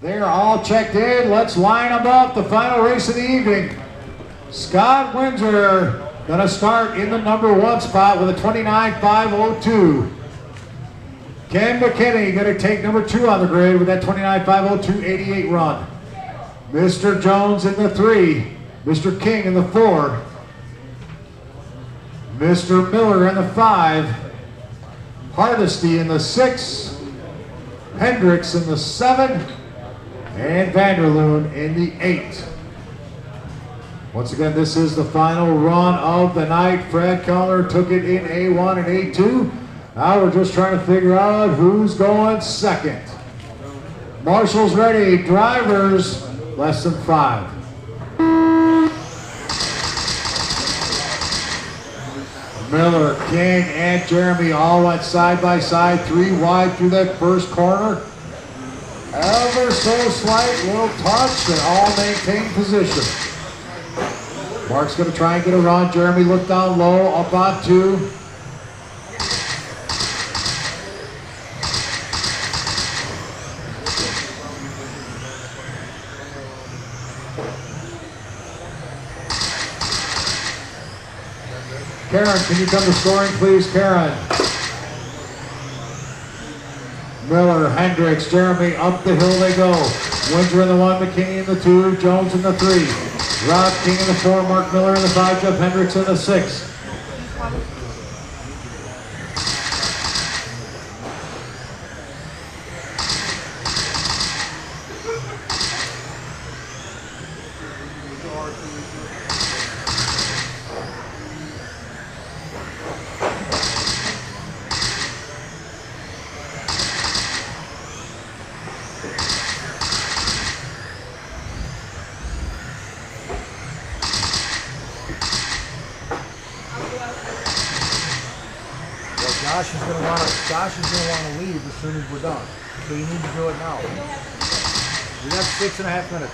They're all checked in. Let's line them up. The final race of the evening. Scott Windsor gonna start in the number 1 spot with a 29.502. Ken McKinney gonna take number 2 on the grid with that 29.502.88 run. Mr. Jones in the 3, Mr. King in the 4, Mr. Miller in the 5, Hardesty in the 6, Hendricks in the 7, and Vanderloon in the 8. Once again, this is the final run of the night. Fred Keller took it in A1 and A2. Now we're just trying to figure out who's going second. Marshall's ready, drivers less than 5. Miller, King, and Jeremy all went side by side, 3 wide through that first corner. Ever so slight little touch, and all maintain position. Mark's gonna try and get a run. Jeremy looked down low, up on 2. Karen, can you come to scoring, please, Karen? Miller, Hendricks, Jeremy, up the hill they go. Windsor in the 1, McKinney in the 2, Jones in the 3. Rob King in the 4, Mark Miller in the 5, Jeff Hendricks in the 6. Josh is gonna want to leave as soon as we're done. So you need to do it now. We got 6.5 minutes.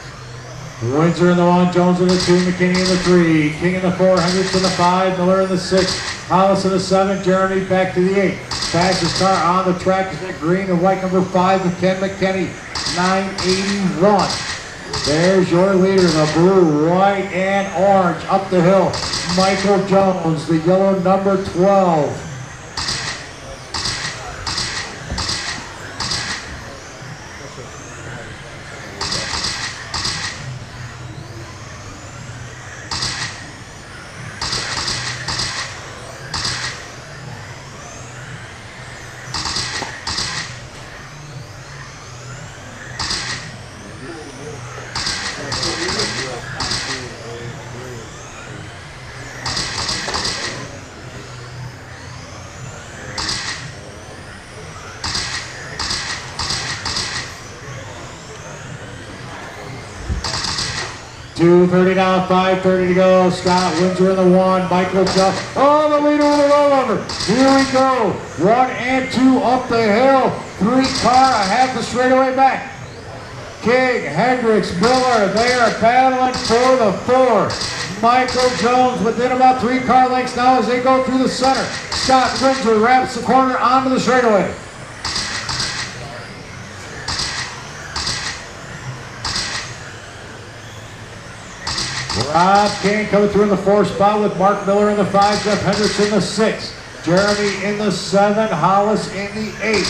Windsor in the 1, Jones in the 2, McKinney in the 3, King in the 4, Hendricks in the 5, Miller in the 6, Hollis in the 7, Jeremy back to the 8. Fastest car on the track is that green and white number 5 with Ken McKinney, 981. There's your leader, the blue, white, and orange up the hill. Michael Jones, the yellow number 12. .230 now, 5:30 to go. Scott Windsor in the 1, Michael Jones. Oh, the leader with the rollover. Here we go. 1 and 2 up the hill. 3 car, a half the straightaway back. King, Hendricks, Miller, they are battling for the 4. Michael Jones within about 3 car lengths now as they go through the center. Scott Windsor wraps the corner onto the straightaway. Rob King coming through in the 4 spot with Mark Miller in the 5, Jeff Hendricks in the 6, Jeremy in the 7, Hollis in the 8.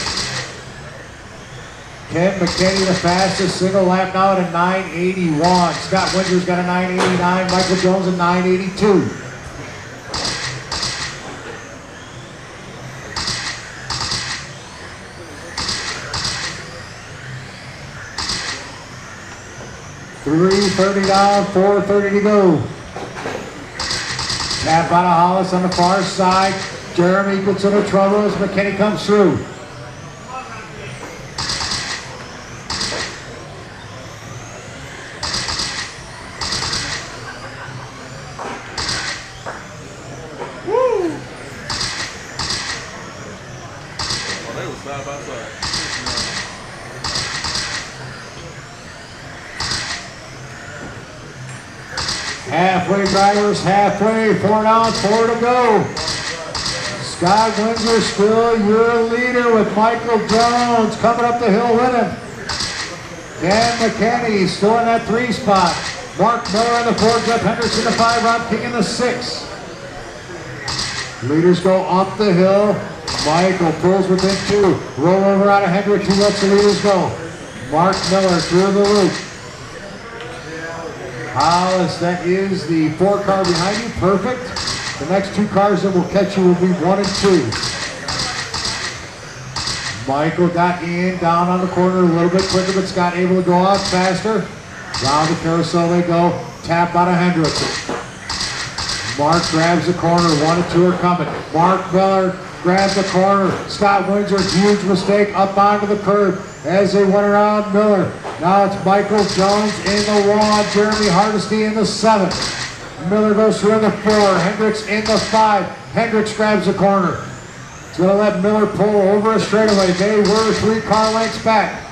Ken McKinney the fastest single lap now at a 981. Scott Windsor's got a 989, Michael Jones a 982. .330 down, 4:30 to go. Tap out of Hollis on the far side. Jeremy gets into trouble as McKinney comes through. Woo! Oh, they were side by side. Halfway drivers, halfway, 4 down, 4 to go. Scott Windsor still your leader with Michael Jones coming up the hill with him. Ken McKinney still in that 3 spot. Mark Miller in the 4, Jeff Hendricks in the 5, Rob King in the 6. Leaders go up the hill. Michael pulls within 2. Roll over out of Hendricks. He lets the leaders go. Mark Miller through the loop. Hollis, that is the 4 car behind you. Perfect. The next 2 cars that will catch you will be 1 and 2. Michael got in, down on the corner a little bit quicker, but Scott able to go out faster. Round the carousel they go. Tap out of Hendricks. Mark grabs the corner. 1 and 2 are coming. Mark Miller grabs the corner. Scott Windsor, huge mistake up onto the curb as they went around Miller. Now it's Michael Jones in the 1. Jeremy Hardesty in the 7. Miller goes through in the 4. Hendricks in the 5. Hendricks grabs the corner. He's going to let Miller pull over a straightaway. They were 3 car lengths back.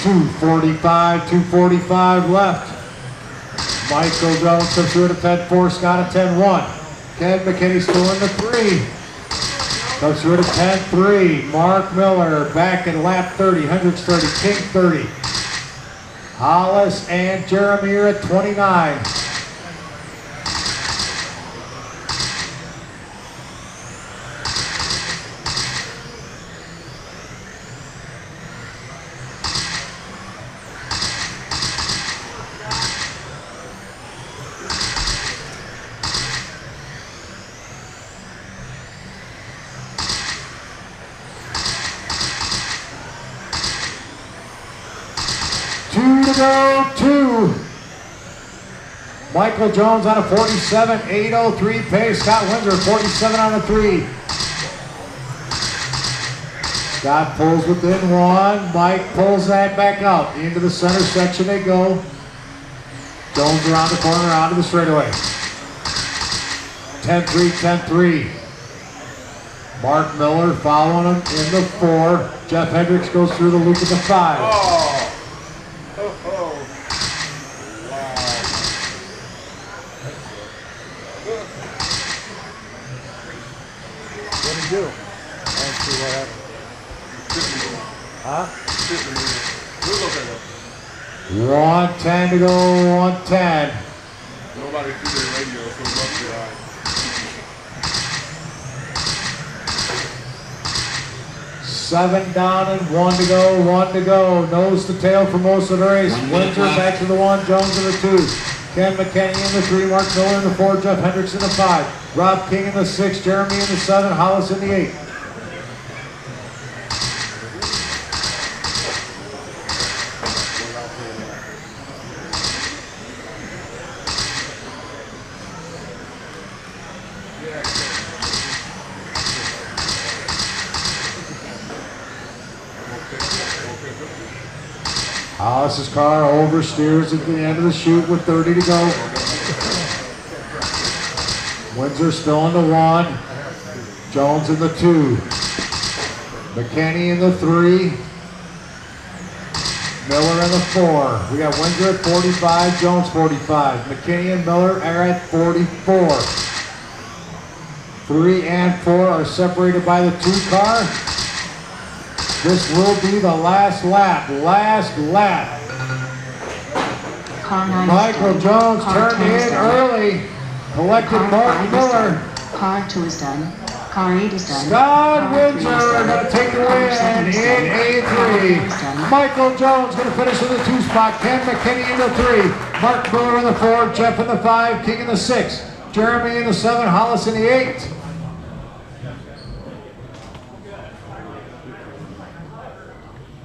2:45 left. Michael Jones comes through at a 10-4, Scott at 10-1. Ken McKinney still in the 3. Comes through at a 10-3. Mark Miller back in lap 30. Hendricks 30, King 30. Hollis and Jeremy are at 29. Go 2. Michael Jones on a 47.803 pace. Scott Windsor 47 on a 3. Scott pulls within 1. Mike pulls that back out. Into the center section they go. Jones around the corner, onto the straightaway. 10-3, 10-3. Mark Miller following him in the 4. Jeff Hendricks goes through the loop of the 5. Oh. Do. I don't see what happened. Huh? 110 to go, 110. Nobody threw their radio, so it must be all right. 7 down and 1 to go, 1 to go. Nose to tail for most of the race. Windsor back to the 1, Jones in the 2. Ken McKinney in the 3, Mark Miller in the 4, Jeff Hendricks in the 5. Rob King in the 6, Jeremy in the 7, Hollis in the 8. Hollis's car oversteers at the end of the chute with 30 to go. Windsor still in the 1. Jones in the 2. McKinney in the 3. Miller in the 4. We got Windsor at 45, Jones 45. McKinney and Miller are at 44. 3 and 4 are separated by the 2 car. This will be the last lap. Michael Jones turned in early. Collected Mark Miller. Car 2 is done. Car 8 is done. Scott Windsor going to take the win in A3. Michael Jones going to finish in the 2 spot. Ken McKinney in the 3. Mark Miller in the 4. Jeff in the 5. King in the 6. Jeremy in the 7. Hollis in the 8.